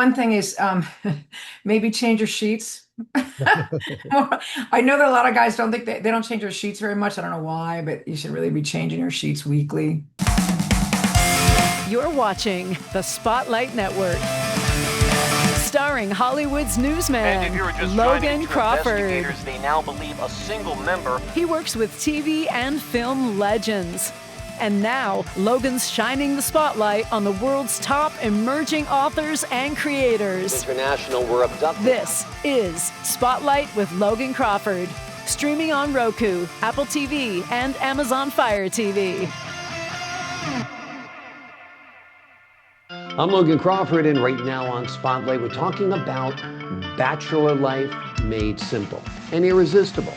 one thing is maybe change your sheets. I know that a lot of guys don't think they don't change their sheets very much. I don't know why, but you should really be changing your sheets weekly. You're watching the Spotlight Network, starring Hollywood's newsman, And if you were just Logan trying to get your Crawford. investigators, they now believe a single member. He works with TV and film legends. And now, Logan's shining the spotlight on the world's top emerging authors and creators. International were abducted. This is Spotlight with Logan Crawford, streaming on Roku, Apple TV, and Amazon Fire TV. I'm Logan Crawford, and right now on Spotlight, we're talking about Bachelor Life Made Simple and Irresistible.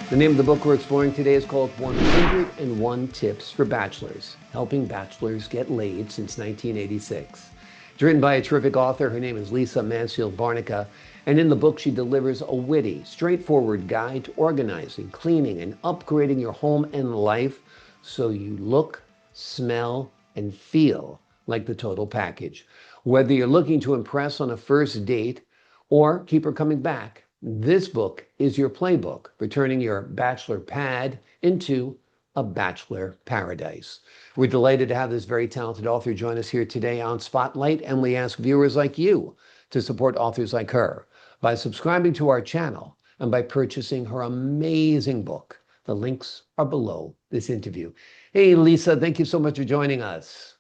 The name of the book we're exploring today is called 101 Tips for Bachelors, helping bachelors get laid since 1986. It's written by a terrific author. Her name is Lisa Mansfield Barnica, and in the book she delivers a witty, straightforward guide to organizing, cleaning, and upgrading your home and life so you look, smell, and feel like the total package. Whether you're looking to impress on a first date or keep her coming back, this book is your playbook for turning your bachelor pad into a bachelor paradise. We're delighted to have this very talented author join us here today on Spotlight, and we ask viewers like you to support authors like her by subscribing to our channel and by purchasing her amazing book. The links are below this interview. Hey, Lisa, thank you so much for joining us.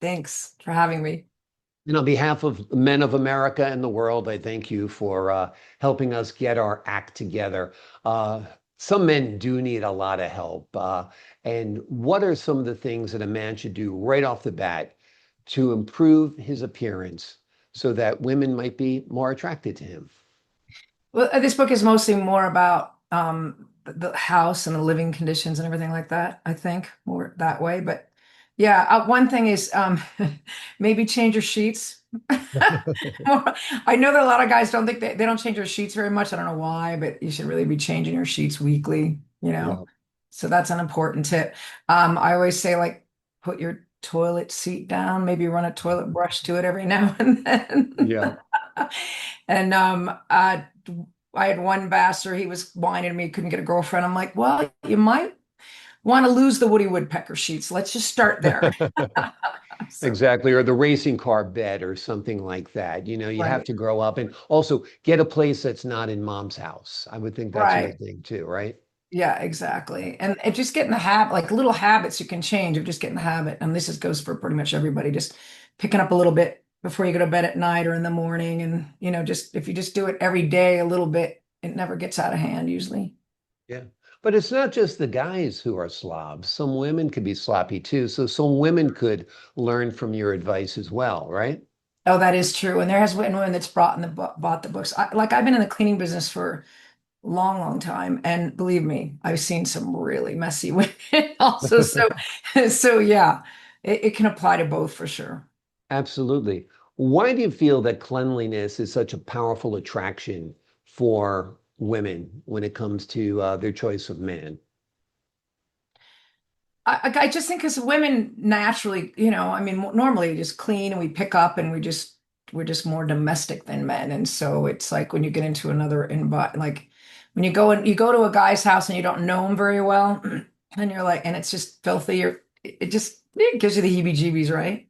Thanks for having me. And on behalf of the men of America and the world, I thank you for helping us get our act together. Some men do need a lot of help. And what are some of the things that a man should do right off the bat to improve his appearance so that women might be more attracted to him? Well, this book is mostly more about the house and the living conditions and everything like that, I think, more that way. But yeah, one thing is maybe change your sheets. I know that a lot of guys don't think they don't change their sheets very much. I don't know why, but you should really be changing your sheets weekly, Yeah. So that's an important tip. I always say, like, put your toilet seat down, maybe run a toilet brush to it every now and then. Yeah. And I had one bastard, he was whining to me, couldn't get a girlfriend. I'm like, well, you might want to lose the Woody Woodpecker sheets. Let's just start there. Exactly. Or the racing car bed or something like that. You have Right. to grow up and also get a place that's not in mom's house. I would think that's a Right. good thing too, right? Yeah, exactly. And it just get in the habit, like little habits you can change of just getting the habit. And this goes for pretty much everybody, just picking up a little bit before you go to bed at night or in the morning. And, just if you just do it every day a little bit, it never gets out of hand usually. Yeah. But it's not just the guys who are slobs. Some women could be sloppy too. So some women could learn from your advice as well, right? Oh, that is true. And there has been women that's bought the books. I've been in the cleaning business for a long, long time. And believe me, I've seen some really messy women also. So yeah, it can apply to both for sure. Absolutely. Why do you feel that cleanliness is such a powerful attraction for women when it comes to their choice of man? I just think because women naturally, I mean, normally we just clean and we pick up and we're just more domestic than men. And so it's like when you get into another invite, like when you go to a guy's house and you don't know him very well, and you're like, and it's just filthy, or it gives you the heebie-jeebies, right?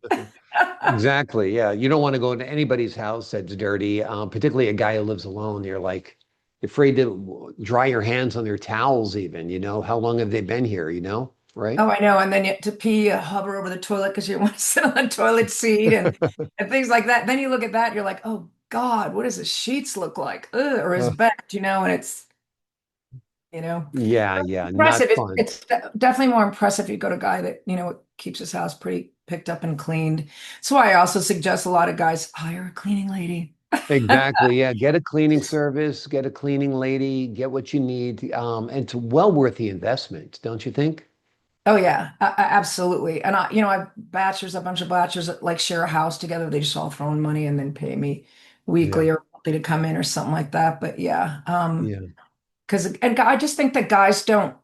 Exactly. Yeah. You don't want to go into anybody's house that's dirty, particularly a guy who lives alone. You're like afraid to dry your hands on their towels even, how long have they been here, right? Oh, I know. And then to pee, you hover over the toilet because you want to sit on the toilet seat and things like that. Then you look at that, you're like, oh God, what does his sheets look like? Ugh, or his Uh, bed, and it's. yeah, yeah, not Impressive. It's, fun. it's definitely more impressive if you go to a guy that, keeps his house pretty picked up and cleaned. That's why I also suggest a lot of guys hire a cleaning lady. Exactly. Yeah. Get a cleaning service, get a cleaning lady, get what you need. And it's well worth the investment, don't you think? Oh yeah, absolutely. And a bunch of bachelors that like share a house together. They just all throw in money and then pay me Yeah. weekly or monthly to come in or something like that. But yeah, Yeah. because I just think that guys don't.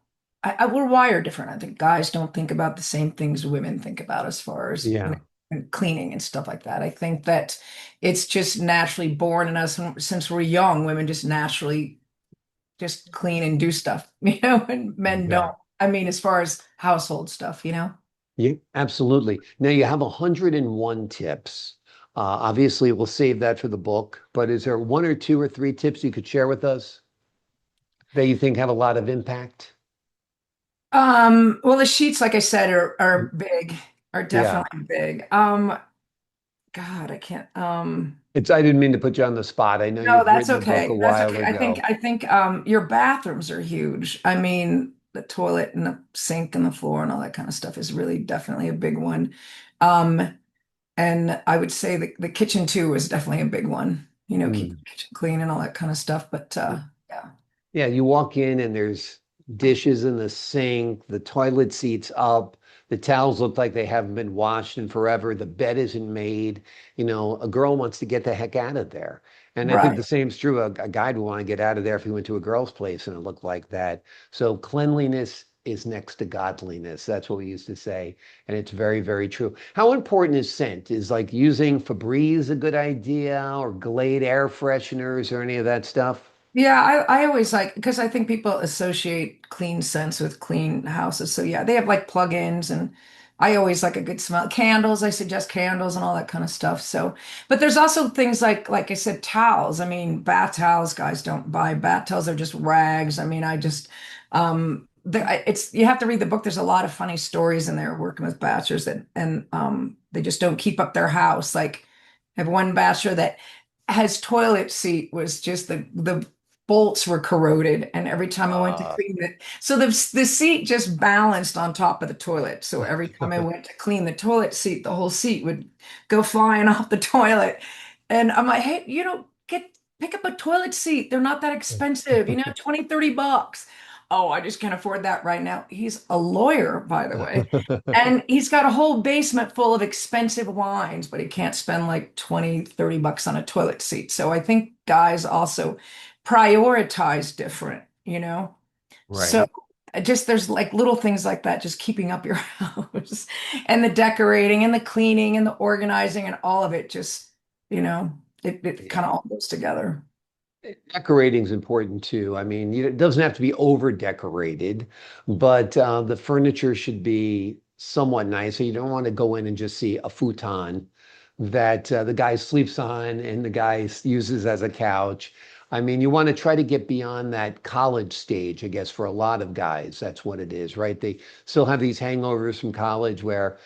We're wired different. I think guys don't think about the same things women think about as far as Yeah. and cleaning and stuff like that. I think that it's just naturally born in us since we're young. Women just naturally just clean and do stuff, and men don't. Exactly. I mean, as far as household stuff. Yeah, absolutely. Now you have 101 tips. Obviously, we'll save that for the book, but is there one or two or three tips you could share with us that you think have a lot of impact? Well, the sheets, like I said, are big, are Yeah. definitely big. God, I can't. I didn't mean to put you on the spot. I know No, you've that's written the book a okay. That's while okay. I think ago. I think your bathrooms are huge. I mean, the toilet and the sink and the floor and all that kind of stuff is really definitely a big one. Um, and I would say the kitchen too is definitely a big one. Keep Mm. the kitchen clean and all that kind of stuff. But yeah. Yeah, you walk in and there's dishes in the sink, the toilet seat's up, the towels look like they haven't been washed in forever, the bed isn't made. A girl wants to get the heck out of there. And I think Right. the same is true. A guy would want to get out of there if he went to a girl's place and it looked like that. So cleanliness is next to godliness. That's what we used to say. And it's very, very true. How important is scent? Is like using Febreze a good idea or Glade air fresheners or any of that stuff? Yeah, I always like because I think people associate clean scents with clean houses. So yeah, they have like plugins and I always like a good smell. Candles, I suggest candles and all that kind of stuff. So, but there's also things like I said, towels. I mean, bath towels, guys don't buy bath towels, they're just rags. I mean, it's you have to read the book. There's a lot of funny stories in there working with bachelors and they just don't keep up their house. Like I have one bachelor that his toilet seat was just the bolts were corroded, and every time I went to Uh, clean it, so the seat just balanced on top of the toilet. So every time I went to clean the toilet seat, the whole seat would go flying off the toilet. And I'm like, hey, pick up a toilet seat. They're not that expensive, 20, $30. Oh, I just can't afford that right now. He's a lawyer, by the way. And he's got a whole basement full of expensive wines, but he can't spend like 20, $30 on a toilet seat. So I think guys also prioritize different. So Right. just there's like little things like that, just keeping up your house and the decorating and the cleaning and the organizing and all of it just, it kind Yeah. of all goes together. Decorating is important too. I mean, it doesn't have to be over decorated, but the furniture should be somewhat nice. So you don't want to go in and just see a futon that the guy sleeps on and the guy uses as a couch. I mean, you want to try to get beyond that college stage, I guess, for a lot of guys. That's what it is, right? They still have these hangovers from college where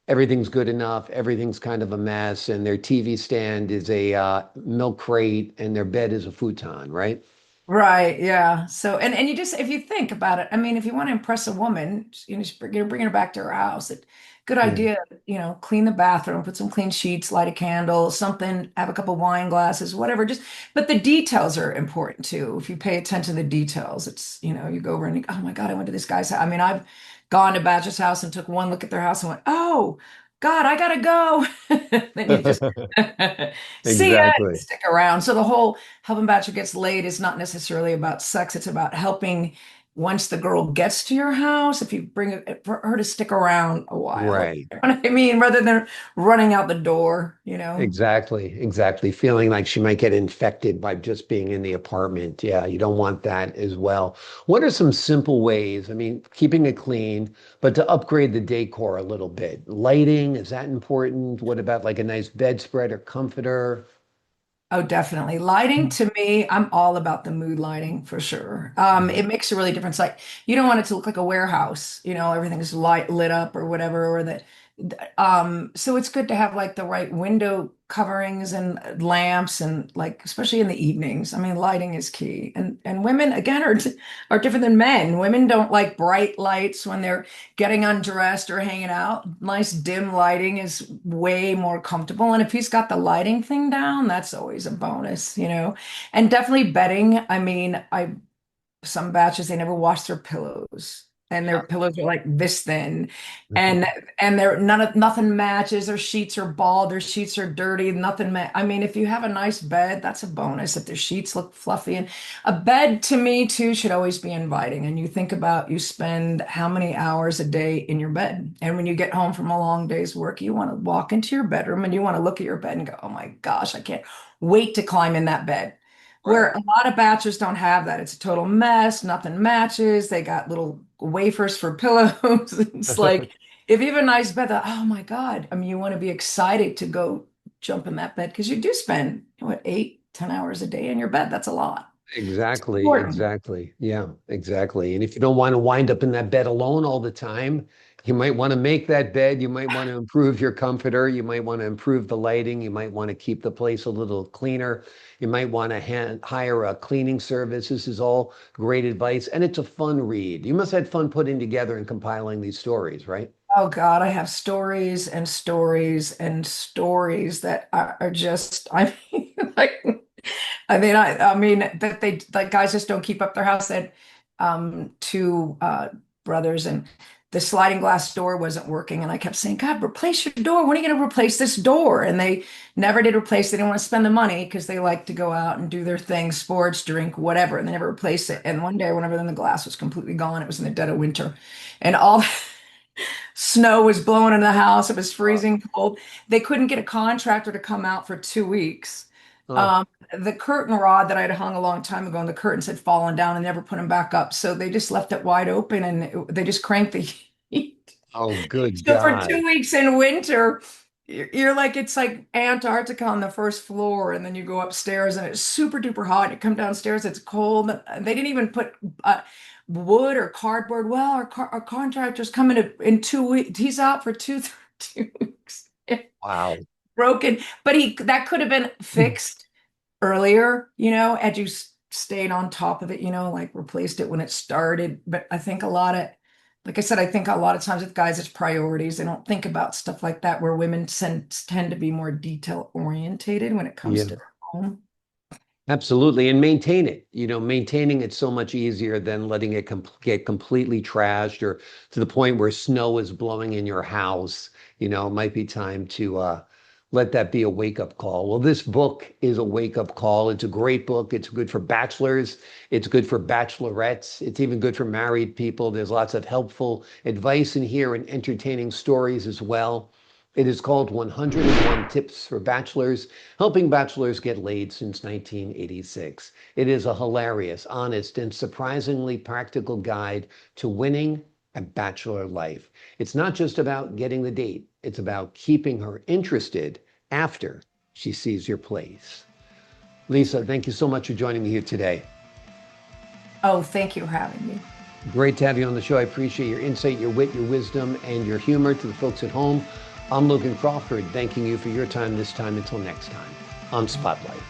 everything's good enough, everything's kind of a mess, and their TV stand is a milk crate and their bed is a futon, right? Right, yeah. So, and you just if you think about it, I mean, if you want to impress a woman, you're bringing her back to her house. Good Yeah. idea, clean the bathroom, put some clean sheets, light a candle, something, have a couple wine glasses, whatever. But the details are important too. If you pay attention to the details, you go over and oh my God, I went to this guy's house. I mean, I've gone to Bachelor's house and took one look at their house and went, oh God, I gotta go. Then you just see ya, and Exactly. stick around. So the whole helping bachelor gets laid is not necessarily about sex. It's about helping once the girl gets to your house, if you bring it for her to stick around a while. Right. You know what I mean? Rather than running out the door. Exactly. Exactly. Feeling like she might get infected by just being in the apartment. Yeah, you don't want that as well. What are some simple ways? I mean, keeping it clean, but to upgrade the decor a little bit. Lighting, is that important? What about like a nice bedspread or comforter? Oh, definitely. Lighting to me, I'm all about the mood lighting for sure. It Mhm. makes a really difference. Like you don't want it to look like a warehouse, everything's light lit up or whatever, or so it's good to have like the right window coverings and lamps and like especially in the evenings. I mean, lighting is key. And women again are different than men. Women don't like bright lights when they're getting undressed or hanging out. Nice dim lighting is way more comfortable. And if he's got the lighting thing down, that's always a bonus. And definitely bedding. I mean, I some batches they never wash their pillows. and their pillows are like this thin, and they're nothing matches. Their sheets are bald, their sheets are dirty, nothing I mean, if you have a nice bed, that's a bonus. If the sheets look fluffy, and a bed to me too should always be inviting. And you think about, you spend how many hours a day in your bed, and when you get home from a long day's work, you want to walk into your bedroom and you want to look at your bed and go, oh my gosh, I can't wait to climb in that bed. Right. Where a lot of bachelors don't have that. It's a total mess. Nothing matches. They got little wafers for pillows. It's like, if you have a nice bed, oh my God. I mean, you want to be excited to go jump in that bed because you do spend, what, 8, 10 hours a day in your bed. That's a lot. It's Exactly, important. exactly. Yeah, exactly. And if you don't want to wind up in that bed alone all the time, you might want to make that bed. You might want to improve your comforter. You might want to improve the lighting. You might want to keep the place a little cleaner. You might want to hire a cleaning service. This is all great advice. And it's a fun read. You must have had fun putting together and compiling these stories, right? Oh God, I have stories and stories and stories that are just, I mean, like, I mean that they, like, guys just don't keep up their house. They had two brothers, and the sliding glass door wasn't working, and I kept saying, God, replace your door. When are you going to replace this door? And they never did replace it. They didn't want to spend the money because they like to go out and do their thing, sports, drink, whatever, and they never replaced it. And one day, whenever the glass was completely gone, it was in the dead of winter, and all snow was blowing in the house. It was freezing cold. They couldn't get a contractor to come out for 2 weeks. Oh, The curtain rod that I'd hung a long time ago, and the curtains had fallen down and never put them back up. So they just left it wide open, and they just cranked the heat. oh, good So for God. 2 weeks in winter, you're like, it's like Antarctica on the first floor, and then you go upstairs and it's super duper hot. You come downstairs, it's cold. They didn't even put wood or cardboard. Well, our contractor's coming in 2 weeks. He's out for two, 2 weeks. Wow. Broken, but that could have been fixed earlier, had you stayed on top of it, like replaced it when it started. But I think like I said, I think a lot of times with guys, it's priorities. They don't think about stuff like that, where women tend to be more detail orientated when it comes Yeah. to their home. Absolutely, and maintain it. Maintaining it so much easier than letting it get completely trashed or to the point where snow is blowing in your house. It might be time to let that be a wake-up call. Well, this book is a wake-up call. It's a great book. It's good for bachelors. It's good for bachelorettes. It's even good for married people. There's lots of helpful advice in here and entertaining stories as well. It is called 101 Tips for Bachelors, helping bachelors get laid since 1986. It is a hilarious, honest, and surprisingly practical guide to winning a bachelor life. It's not just about getting the date, it's about keeping her interested after she sees your place. Lisa, thank you so much for joining me here today. Oh, thank you for having me. Great to have you on the show. I appreciate your insight, your wit, your wisdom, and your humor. To the folks at home, I'm Logan Crawford, thanking you for your time this time. Until next time on Spotlight.